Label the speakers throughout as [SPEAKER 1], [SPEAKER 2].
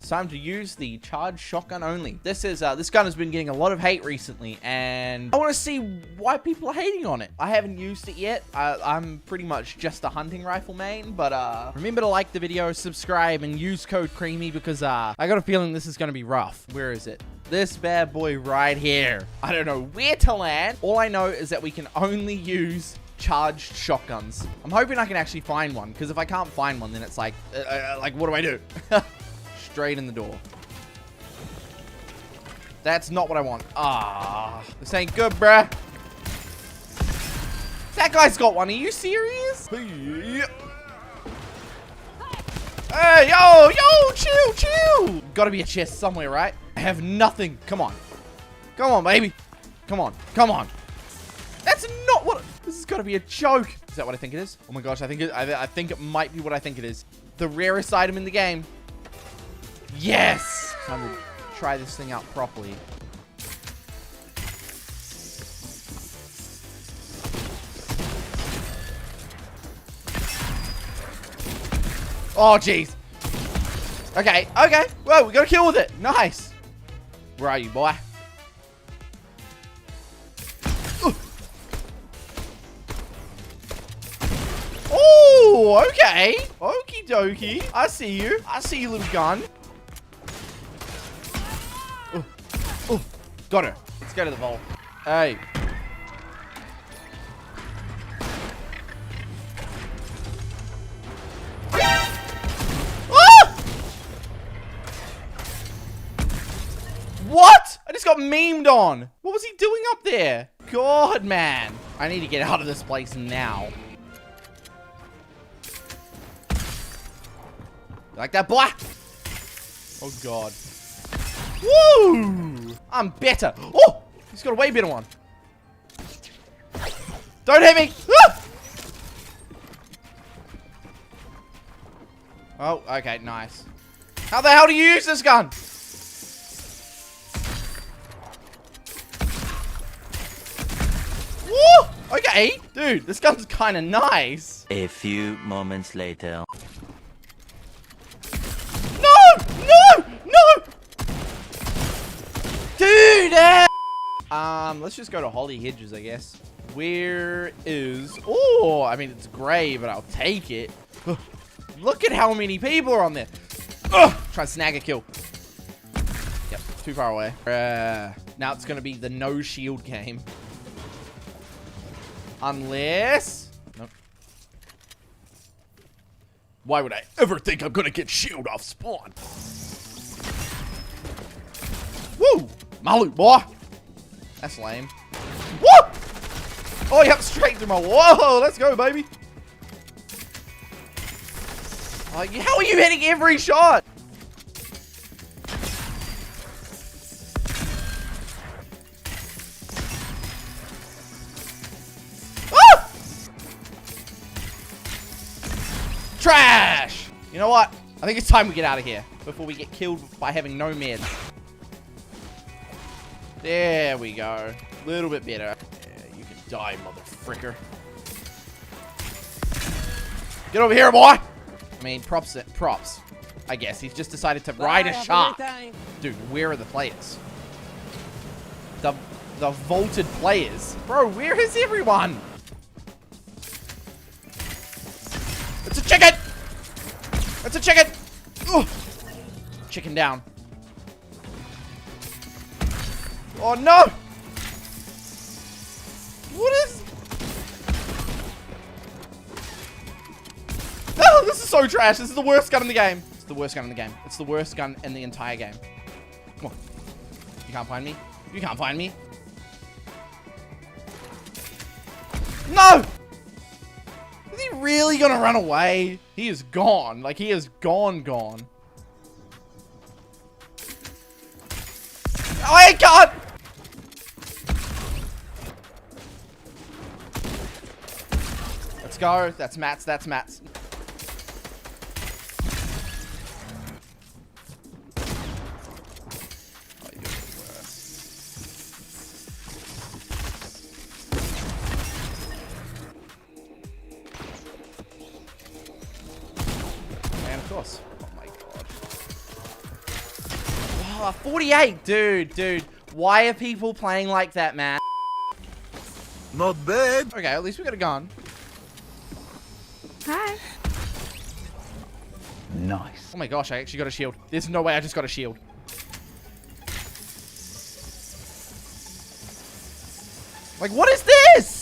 [SPEAKER 1] It's time to use the charged shotgun only. This gun has been getting a lot of hate recently, and I want to see why people are hating on it. I haven't used it yet. I'm pretty much just a hunting rifle main, but remember to like the video, subscribe, and use code McCreamy because I got a feeling this is going to be rough. Where is it? This bad boy right here. I don't know where to land. All I know is that we can only use charged shotguns. I'm hoping I can actually find one, because if I can't find one, then it's like what do I do? Straight in the door. That's not what I want. Ah, this ain't good, bruh. That guy's got one. Are you serious? Hey, yo, chill. Gotta be a chest somewhere, right? I have nothing. Come on, baby. Come on. That's not what. This has got to be a joke. Is that what I think it is? Oh my gosh, I think it might be what I think it is. The rarest item in the game. Yes! Time to try this thing out properly. Oh, jeez. Okay. Well, we got a kill with it. Nice. Where are you, boy? Oh, okay. Okie dokie. I see you, little gun. Oh, got her. Let's go to the vault. Hey. Ah! What? I just got memed on. What was he doing up there? God, man. I need to get out of this place now. Like that, boy? Oh, God. Woo! I'm better. Oh! He's got a way better one. Don't hit me! Ah! Oh, okay, nice. How the hell do you use this gun? Woo! Okay. Dude, this gun's kind of nice.
[SPEAKER 2] A few moments later.
[SPEAKER 1] No! Dude! Let's just go to Holly Hedges, I guess. Where is... Oh, I mean, it's gray, but I'll take it. Look at how many people are on there. Try to snag a kill. Yep, too far away. Now it's going to be the no shield game. Unless... Nope. Why would I ever think I'm going to get shield off spawn? Woo! My loot, boy. That's lame. Woo! Oh, yep, straight through my... Whoa, let's go, baby. How are you hitting every shot? Ah! Trash! You know what? I think it's time we get out of here before we get killed by having no meds. There we go. A little bit better. Yeah, you can die, motherfricker. Get over here, boy! I mean, props. I guess he's just decided to ride a shark. Dude, where are the players? The vaulted players. Bro, where is everyone? It's a chicken! It's a chicken! Ugh. Chicken down. Oh no! What is... No, this is so trash. This is the worst gun in the game. It's the worst gun in the game. It's the worst gun in the entire game. Come on. You can't find me. You can't find me. No! Is he really gonna run away? He is gone. Like, he is gone. I can't! Let's go. That's Matt's. That's Matt's. Oh, you're the worst. And of course. Oh my god. Oh, 48. Dude. Why are people playing like that, man?
[SPEAKER 3] Not bad.
[SPEAKER 1] Okay, at least we got a gun.
[SPEAKER 4] Hi.
[SPEAKER 3] Nice.
[SPEAKER 1] Oh my gosh, I actually got a shield. There's no way I just got a shield. Like, what is this?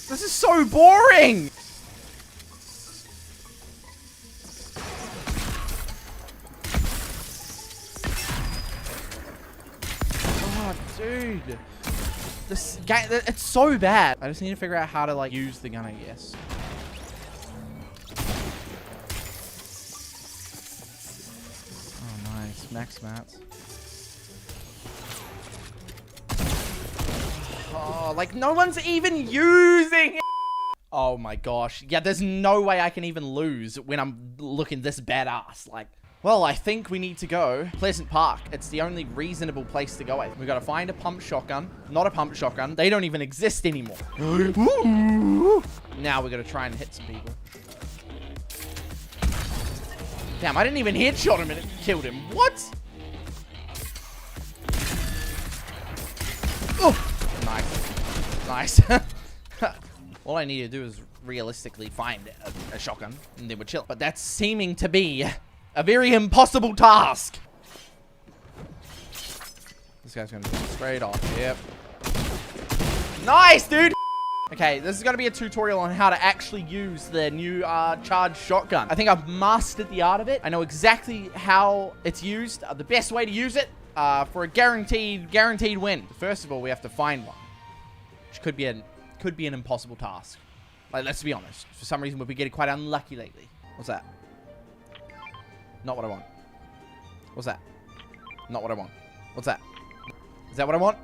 [SPEAKER 1] This is so boring. Oh, dude. This game, it's so bad. I just need to figure out how to, like, use the gun, I guess. Oh, nice. Max mats. Oh, like, no one's even using it. Oh my gosh. Yeah, there's no way I can even lose when I'm looking this badass. Like, well, I think we need to go Pleasant Park. It's the only reasonable place to go. We gotta find a pump shotgun. Not a pump shotgun. They don't even exist anymore. Now we gotta try and hit some people. Damn, I didn't even headshot him and it killed him. What? Oh, nice. All I need to do is realistically find a shotgun and then we're chill. But that's seeming to be a very impossible task. This guy's gonna be straight off. Yep. Nice, dude. Okay, this is gonna be a tutorial on how to actually use the new charged shotgun. I think I've mastered the art of it. I know exactly how it's used, the best way to use it for a guaranteed win. First of all, we have to find one, which could be an impossible task. Like, let's be honest. For some reason, we've been getting quite unlucky lately. What's that? Not what I want. What's that? Not what I want. What's that? Is that what I want?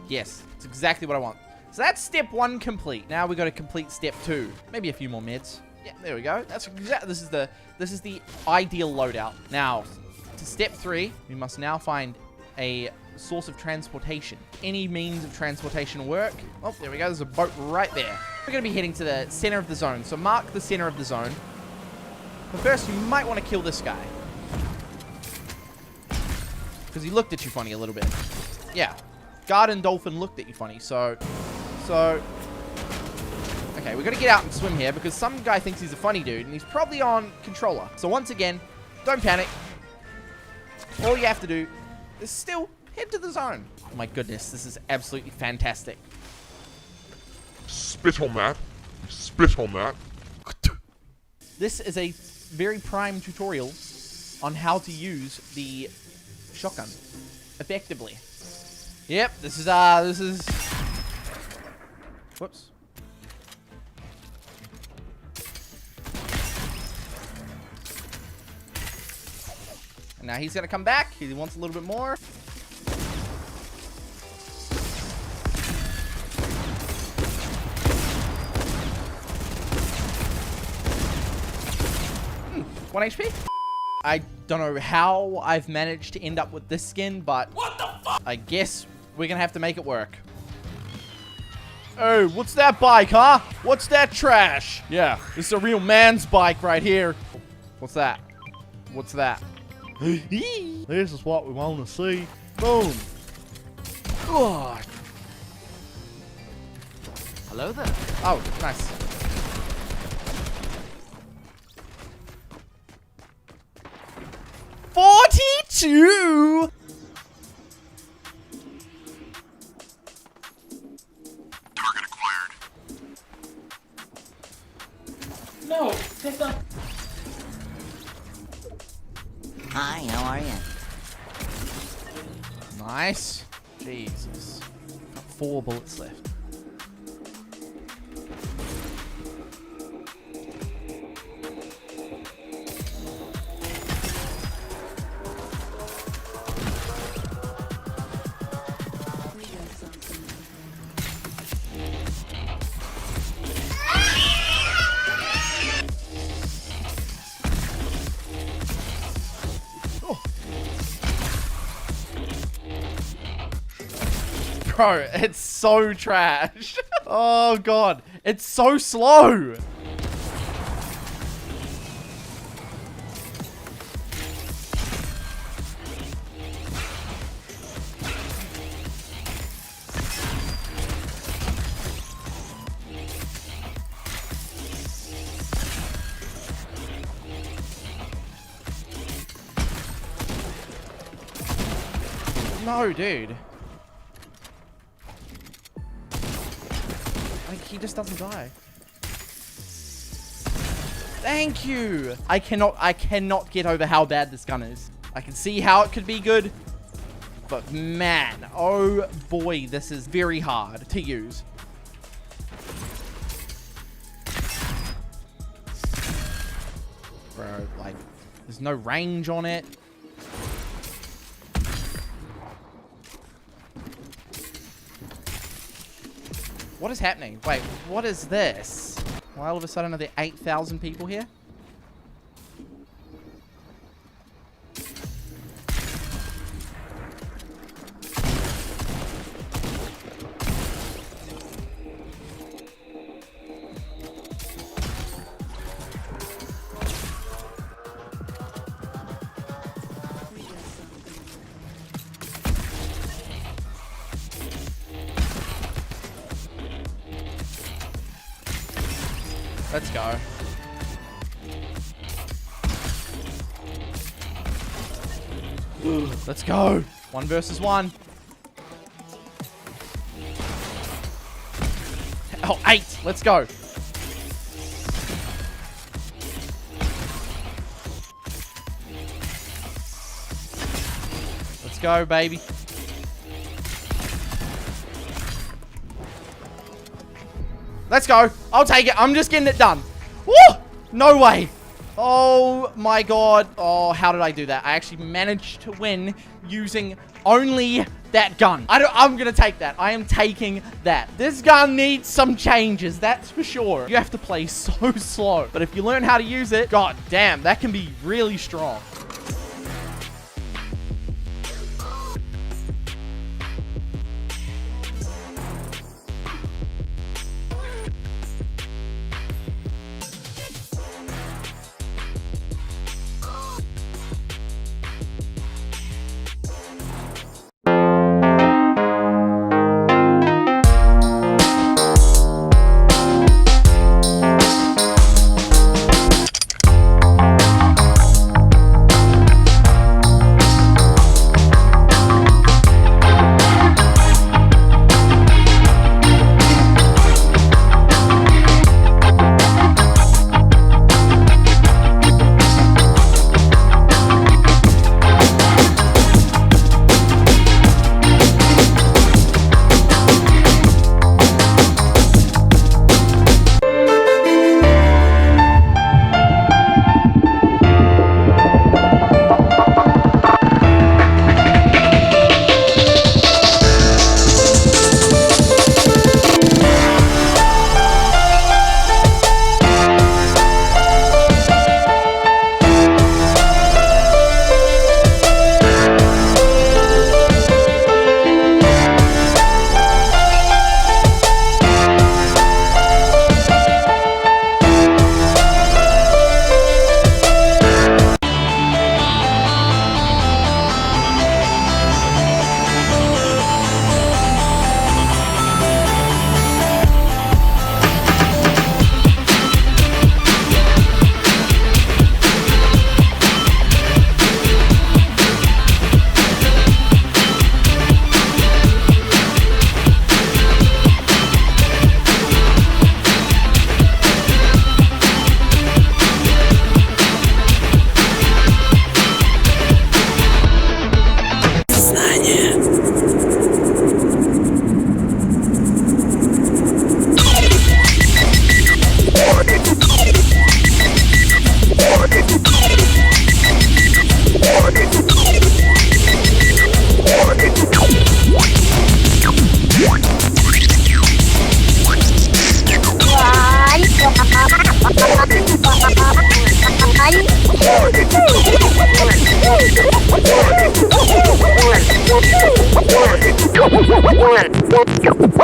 [SPEAKER 1] Yes, it's exactly what I want. So that's step 1 complete. Now we got to complete step 2. Maybe a few more meds. Yeah, there we go. That's exactly. This is the ideal loadout. Now, to step 3, we must now find a source of transportation. Any means of transportation work. Oh, there we go. There's a boat right there. We're going to be heading to the center of the zone. So mark the center of the zone. But first, you might want to kill this guy. Because he looked at you funny a little bit. Yeah. Garden Dolphin looked at you funny. So... Okay, we got to get out and swim here because some guy thinks he's a funny dude and he's probably on controller. So once again, don't panic. All you have to do is still head to the zone. Oh my goodness, this is absolutely fantastic.
[SPEAKER 5] Spit on that. Spit on that.
[SPEAKER 1] This is a very prime tutorial on how to use the shotgun effectively. Yep, this is whoops. And now he's gonna come back. He wants a little bit more. One HP. I don't know how I've managed to end up with this skin, but what the fuck? I guess we're gonna have to make it work. Oh, what's that bike, huh? What's that trash? Yeah, this is a real man's bike right here. What's that? What's that? This is what we want to see. Boom. God.
[SPEAKER 2] Hello there.
[SPEAKER 1] Oh, nice. $42.
[SPEAKER 5] Target acquired.
[SPEAKER 6] No, that's not.
[SPEAKER 2] Hi, how are you?
[SPEAKER 1] Nice. Jesus. Got 4 bullets left. Bro, it's so trash. Oh god, it's so slow. No, dude. Like, he just doesn't die. Thank you. I cannot get over how bad this gun is. I can see how it could be good, but man, oh boy, this is very hard to use. Bro, like, there's no range on it. What is happening? Wait, what is this? Why all of a sudden are there 8,000 people here? Let's go. Let's go. 1 versus 1. Oh, 8. Let's go. Let's go, baby. Let's go. I'll take it. I'm just getting it done. Woo! No way. Oh my god. Oh, how did I do that? I actually managed to win using only that gun. I'm gonna take that. I am taking that. This gun needs some changes, that's for sure. You have to play so slow. But if you learn how to use it, god damn, that can be really strong.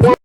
[SPEAKER 4] One.